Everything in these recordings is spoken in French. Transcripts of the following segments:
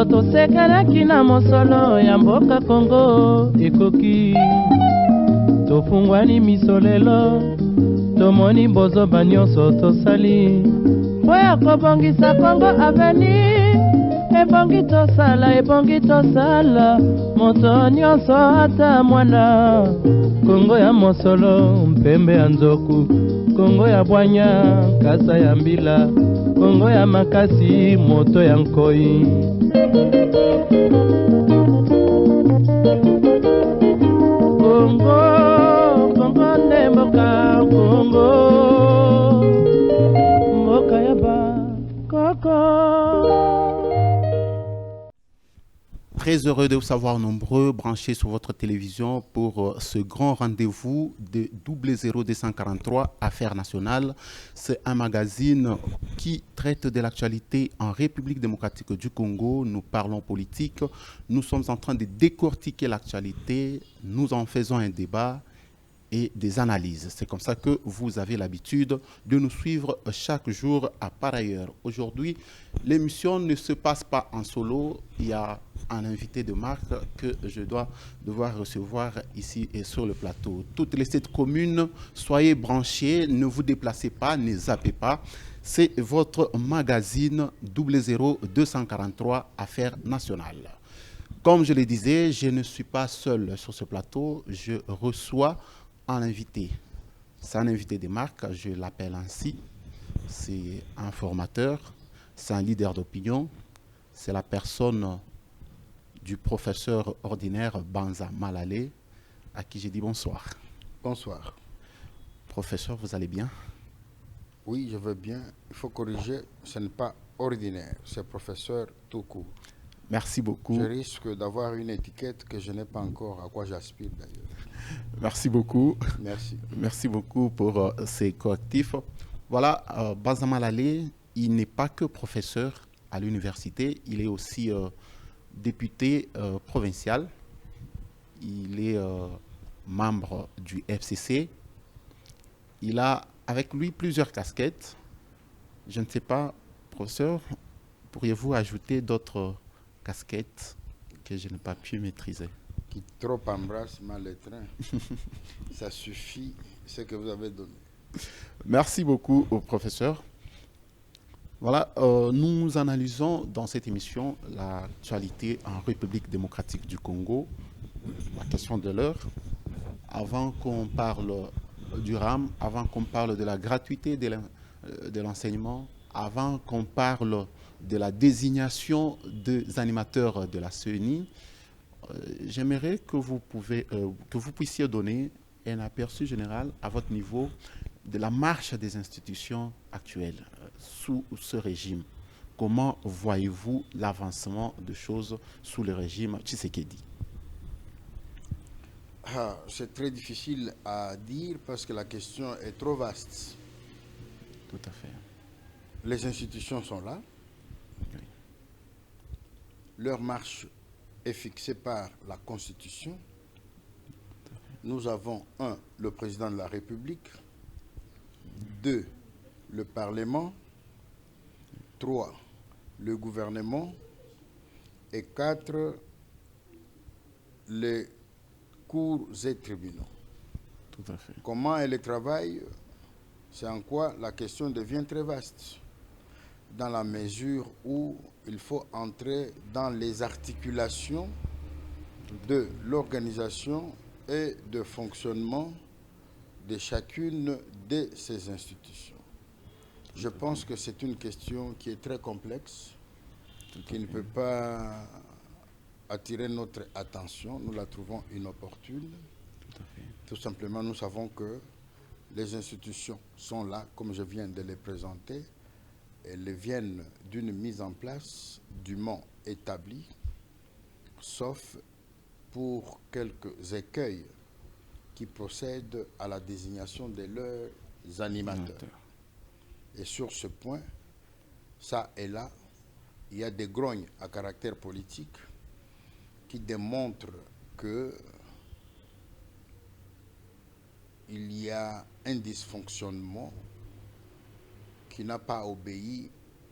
nyonso tosekelaki na mosolo ya mboka Kongo ekoki tofungwani miso lelo tomoni bozoba nyonso tosali po ya kobongisa Kongo aveni ebongi tosala moto nyonso ata mwana Kongo ya mosolo mpembe ya nzoku Kongo ya bwanya kasa ya mbila Kongo ya makasi moto ya nkoi Kongo nde mboka Kongo mboka ya bakoko. Très heureux de vous savoir nombreux branchés sur votre télévision pour ce grand rendez-vous de 00243 Affaires nationales. C'est un magazine qui traite de l'actualité en République démocratique du Congo. Nous parlons politique, nous sommes en train de décortiquer l'actualité, nous en faisons un débat et des analyses. C'est comme ça que vous avez l'habitude de nous suivre chaque jour à par ailleurs. Aujourd'hui, l'émission ne se passe pas en solo. Il y a un invité de marque que je dois devoir recevoir ici et sur le plateau. Toutes les 7 communes, soyez branchés, ne vous déplacez pas, ne zappez pas. C'est votre magazine 00243 Affaires nationales. Comme je le disais, je ne suis pas seul sur ce plateau. Je reçois un invité. C'est un invité de marque, je l'appelle ainsi. C'est un formateur, c'est un leader d'opinion, c'est la personne du professeur ordinaire Banza Malale, à qui j'ai dit bonsoir. Bonsoir. Professeur, vous allez bien? Oui, je veux bien. Il faut corriger, ce n'est pas ordinaire, c'est professeur tout court. Merci beaucoup. Je risque d'avoir une étiquette que je n'ai pas encore, à quoi j'aspire d'ailleurs. Merci beaucoup. Merci. Merci beaucoup pour ces correctifs. Voilà, Banza Malale, il n'est pas que professeur à l'université, il est aussi député provincial. Il est membre du FCC. Il a avec lui plusieurs casquettes. Je ne sais pas, professeur, pourriez-vous ajouter d'autres casquettes que je n'ai pas pu maîtriser? Qui trop embrasse mal le train. Ça suffit, ce que vous avez donné. Merci beaucoup au professeur. Voilà, nous analysons dans cette émission l'actualité en République démocratique du Congo, la question de l'heure. Avant qu'on parle du RAM, avant qu'on parle de la gratuité de l'enseignement, avant qu'on parle de la désignation des animateurs de la CENI, j'aimerais que vous puissiez donner un aperçu général à votre niveau de la marche des institutions actuelles sous ce régime. Comment voyez-vous l'avancement de choses sous le régime Tshisekedi? C'est très difficile à dire parce que la question est trop vaste. Tout à fait. Les institutions sont là. Oui. Leur marche est fixée par la Constitution. Nous avons 1, le président de la République, 2, le Parlement, 3, le gouvernement et 4, les cours et tribunaux. Tout à fait. Comment elles travaillent, c'est en quoi la question devient très vaste, dans la mesure où il faut entrer dans les articulations de l'organisation et de fonctionnement de chacune de ces institutions. Je pense que c'est une question qui est très complexe, qui ne peut pas attirer notre attention. Nous la trouvons inopportune. Tout simplement, nous savons que les institutions sont là, comme je viens de les présenter. Elles viennent d'une mise en place dûment établie, sauf pour quelques écueils qui procèdent à la désignation de leurs animateurs. Et sur ce point, ça et là, il y a des grognes à caractère politique qui démontrent que il y a un dysfonctionnement qui n'a pas obéi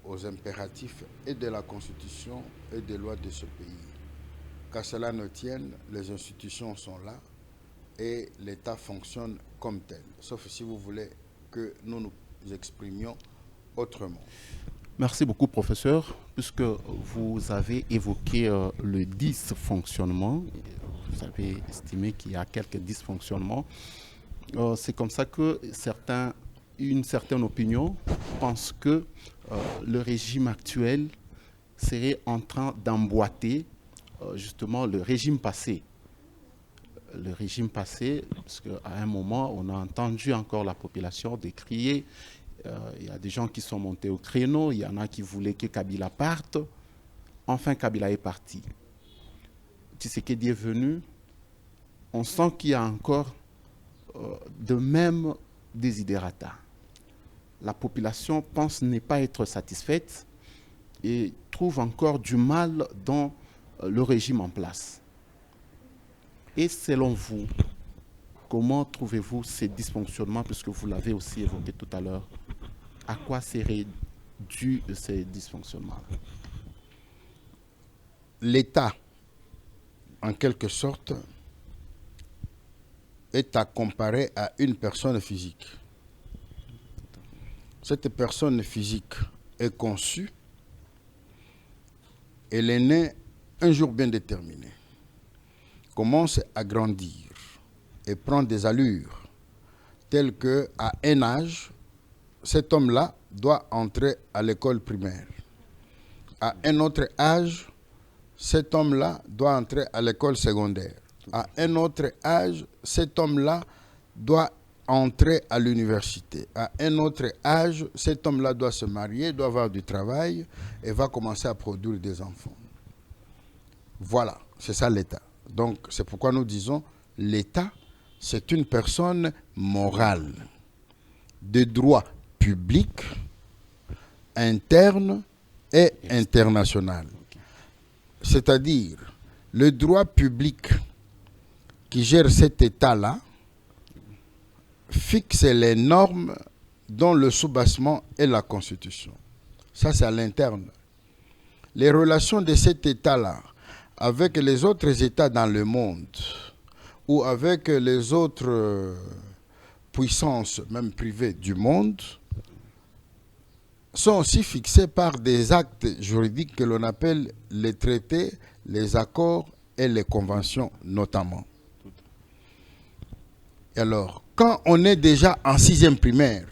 aux impératifs et de la Constitution et des lois de ce pays. Qu'à cela ne tienne, les institutions sont là et l'État fonctionne comme tel, sauf si vous voulez que nous nous exprimions autrement. Merci beaucoup, professeur, puisque vous avez évoqué le dysfonctionnement. Vous avez estimé qu'il y a quelques dysfonctionnements. C'est comme ça que une certaine opinion pense que le régime actuel serait en train d'emboîter justement le régime passé. Le régime passé, parce qu'à un moment, on a entendu encore la population décrier. Il y a des gens qui sont montés au créneau, il y en a qui voulaient que Kabila parte. Enfin, Kabila est parti. Tshisekedi est venu. On sent qu'il y a encore de même desiderata. La population pense ne pas être satisfaite et trouve encore du mal dans le régime en place. Et selon vous, comment trouvez-vous ces dysfonctionnements, puisque vous l'avez aussi évoqué tout à l'heure? À quoi seraient dus ces dysfonctionnements? L'État, en quelque sorte, est à comparer à une personne physique. Cette personne physique est conçue, elle est née un jour bien déterminé, commence à grandir et prend des allures telles qu'à un âge, cet homme-là doit entrer à l'école primaire. À un autre âge, cet homme-là doit entrer à l'école secondaire. À un autre âge, cet homme-là doit entrer à l'université. À un autre âge, cet homme-là doit se marier, doit avoir du travail et va commencer à produire des enfants. Voilà, c'est ça l'État. Donc, c'est pourquoi nous disons l'État, c'est une personne morale, de droit public, interne et international. C'est-à-dire, le droit public qui gère cet État-là fixe les normes dont le soubassement est la Constitution. Ça, c'est à l'interne. Les relations de cet État-là avec les autres États dans le monde ou avec les autres puissances, même privées du monde, sont aussi fixées par des actes juridiques que l'on appelle les traités, les accords et les conventions notamment. Et alors, quand on est déjà en 6e primaire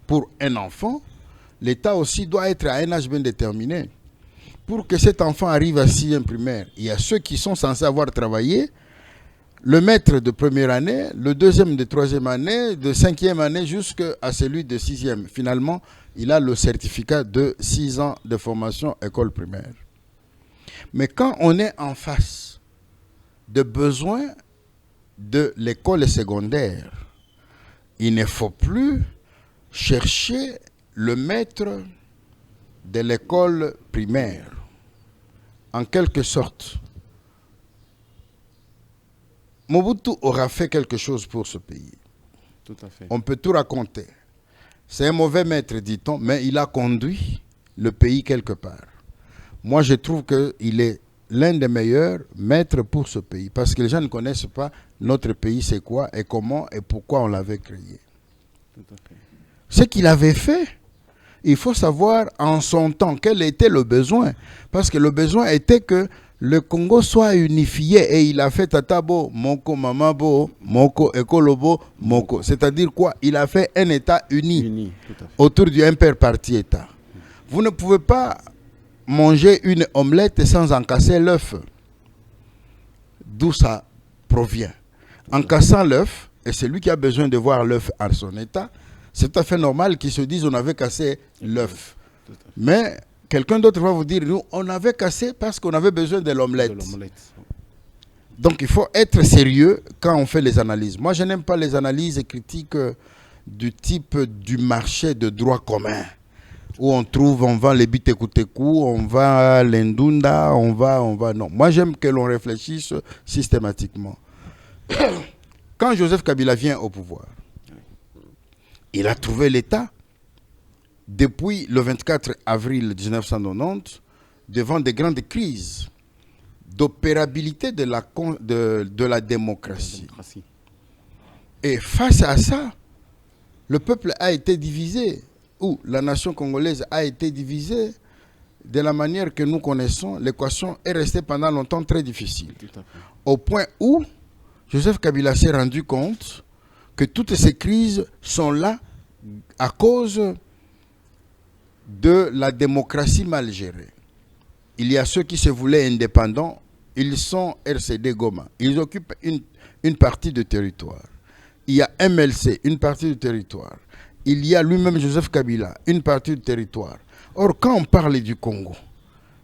pour un enfant, l'État aussi doit être à un âge bien déterminé. Pour que cet enfant arrive à 6e primaire, il y a ceux qui sont censés avoir travaillé, le maître de première année, le deuxième de troisième année, de 5e année jusqu'à celui de 6e. Finalement, il a le certificat de 6 ans de formation école primaire. Mais quand on est en face de besoins de l'école secondaire, il ne faut plus chercher le maître de l'école primaire. En quelque sorte, Mobutu aura fait quelque chose pour ce pays. Tout à fait. On peut tout raconter. C'est un mauvais maître, dit-on, mais il a conduit le pays quelque part. Moi, je trouve qu'il est l'un des meilleurs maîtres pour ce pays, parce que les gens ne connaissent pas notre pays, c'est quoi, et comment, et pourquoi on l'avait créé. Tout à fait. Ce qu'il avait fait, il faut savoir en son temps quel était le besoin, parce que le besoin était que le Congo soit unifié, et il a fait Tatabo, Moko, Mamabo, Moko, Ekolobo, Moko. C'est-à-dire quoi? Il a fait un État uni autour du père parti État. Vous ne pouvez pas manger une omelette sans en casser l'œuf. D'où ça provient. En cassant l'œuf, et c'est lui qui a besoin de voir l'œuf à son état, c'est tout à fait normal qu'ils se disent on avait cassé l'œuf. Mais quelqu'un d'autre va vous dire nous, on avait cassé parce qu'on avait besoin de l'omelette. Donc il faut être sérieux quand on fait les analyses. Moi, je n'aime pas les analyses critiques du type du marché de droit commun, où on vend les Bitekou, on vend l'Indunda, on va. Non. Moi, j'aime que l'on réfléchisse systématiquement. Quand Joseph Kabila vient au pouvoir, il a trouvé l'État depuis le 24 avril 1990, devant des grandes crises d'opérabilité de la démocratie. Et face à ça, le peuple a été divisé, ou la nation congolaise a été divisée de la manière que nous connaissons. L'équation est restée pendant longtemps très difficile. Au point où Joseph Kabila s'est rendu compte que toutes ces crises sont là à cause de la démocratie mal gérée. Il y a ceux qui se voulaient indépendants, ils sont RCD Goma. Ils occupent une partie du territoire. Il y a MLC, une partie du territoire. Il y a lui-même Joseph Kabila, une partie du territoire. Or, quand on parle du Congo,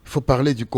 il faut parler du Congo.